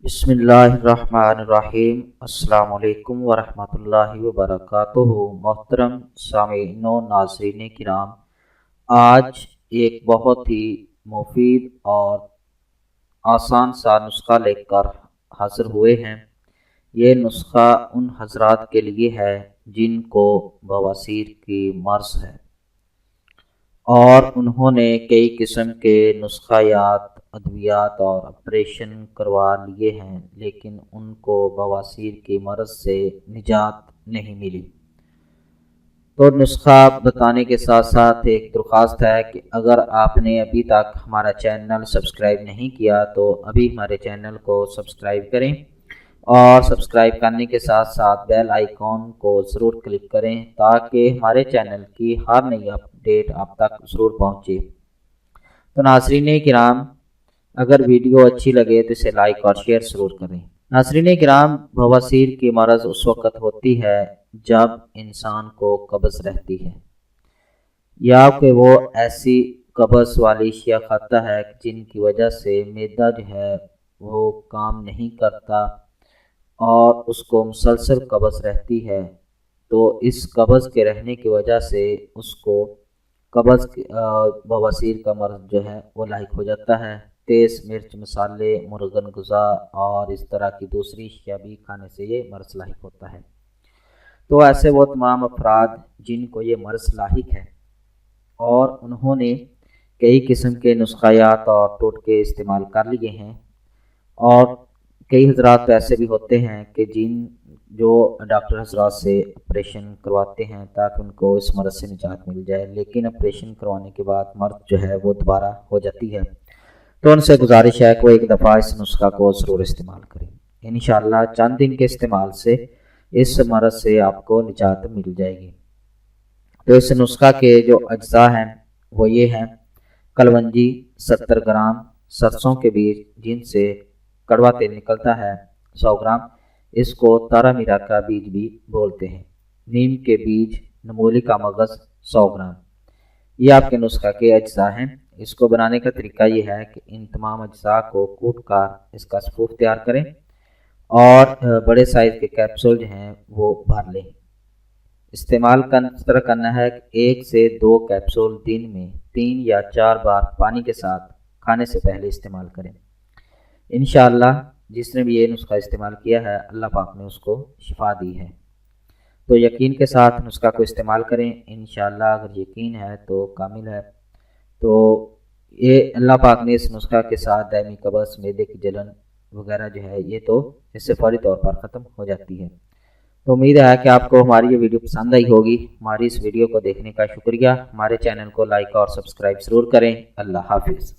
بسم اللہ الرحمن الرحیم۔ السلام علیکم ورحمۃ اللہ وبرکاتہ۔ محترم سامعین و ناظرین کرام، آج ایک بہت ہی مفید اور آسان سا نسخہ لے کر حاضر ہوئے ہیں۔ یہ نسخہ ان حضرات کے لیے ہے جن کو بواسیر کی مرض ہے اور انہوں نے کئی قسم کے نسخیات، ادویات اور آپریشن کروا لیے ہیں، لیکن ان کو بواسیر کی مرض سے نجات نہیں ملی۔ تو نسخہ بتانے کے ساتھ ساتھ ایک درخواست ہے کہ اگر آپ نے ابھی تک ہمارا چینل سبسکرائب نہیں کیا تو ابھی ہمارے چینل کو سبسکرائب کریں، اور سبسکرائب کرنے کے ساتھ ساتھ بیل آئیکن کو ضرور کلک کریں تاکہ ہمارے چینل کی ہر نئی اپڈیٹ آپ تک ضرور پہنچے۔ تو ناظرین کرام، اگر ویڈیو اچھی لگے تو اسے لائک اور شیئر ضرور کریں۔ ناظرین کرام، بواسیر کی مرض اس وقت ہوتی ہے جب انسان کو قبض رہتی ہے، یا کہ وہ ایسی قبض والی اشیاء کھاتا ہے جن کی وجہ سے معدہ جو ہے وہ کام نہیں کرتا اور اس کو مسلسل قبض رہتی ہے۔ تو اس قبض کے رہنے کی وجہ سے اس کو بواسیر کا مرض جو ہے وہ لاحق ہو جاتا ہے۔ تیز مرچ، مسالے، مرغن غذا اور اس طرح کی دوسری اشیاء بھی کھانے سے یہ مرض لاحق ہوتا ہے۔ تو ایسے وہ تمام افراد جن کو یہ مرض لاحق ہے اور انہوں نے کئی قسم کے نسخیات اور ٹوٹکے استعمال کر لیے ہیں، اور کئی حضرات ایسے بھی ہوتے ہیں کہ جو ڈاکٹر حضرات سے آپریشن کرواتے ہیں تاکہ ان کو اس مرض سے نجات مل جائے، لیکن آپریشن کروانے کے بعد مرض جو ہے وہ دوبارہ ہو جاتی ہے۔ تو ان سے گزارش ہے کہ وہ ایک دفعہ اس نسخہ کو ضرور استعمال کریں۔ انشاءاللہ چند دن کے استعمال سے اس مرض سے آپ کو نجات مل جائے گی۔ تو اس نسخہ کے جو اجزاء ہیں وہ یہ ہیں: کلونجی 70 گرام، سرسوں کے بیج جن سے کڑوا تیل نکلتا ہے 100 گرام، اس کو تارا میرا کا بیج بھی بولتے ہیں، نیم کے بیج، نمولی کا مغز 100 گرام۔ یہ آپ کے نسخہ کے اجزاء ہیں۔ اس کو بنانے کا طریقہ یہ ہے کہ ان تمام اجزاء کو کوٹ کر اس کا صفوف تیار کریں اور بڑے سائز کے کیپسول جو ہیں وہ بھر لیں۔ استعمال اس طرح کرنا ہے کہ 1 سے 2 کیپسول دن میں 3 یا 4 بار پانی کے ساتھ کھانے سے پہلے استعمال کریں۔ انشاءاللہ جس نے بھی یہ نسخہ استعمال کیا ہے اللہ پاک نے اس کو شفا دی ہے۔ تو یقین کے ساتھ نسخہ کو استعمال کریں، انشاءاللہ اگر یقین ہے تو کامل ہے۔ تو یہ اللہ پاک نے اس نسخہ کے ساتھ دائمی قبض، معدے کی جلن وغیرہ جو ہے یہ تو اس سے فوری طور پر ختم ہو جاتی ہے۔ تو امید ہے کہ آپ کو ہماری یہ ویڈیو پسند آئی ہوگی۔ ہماری اس ویڈیو کو دیکھنے کا شکریہ۔ ہمارے چینل کو لائک اور سبسکرائب ضرور کریں۔ اللہ حافظ۔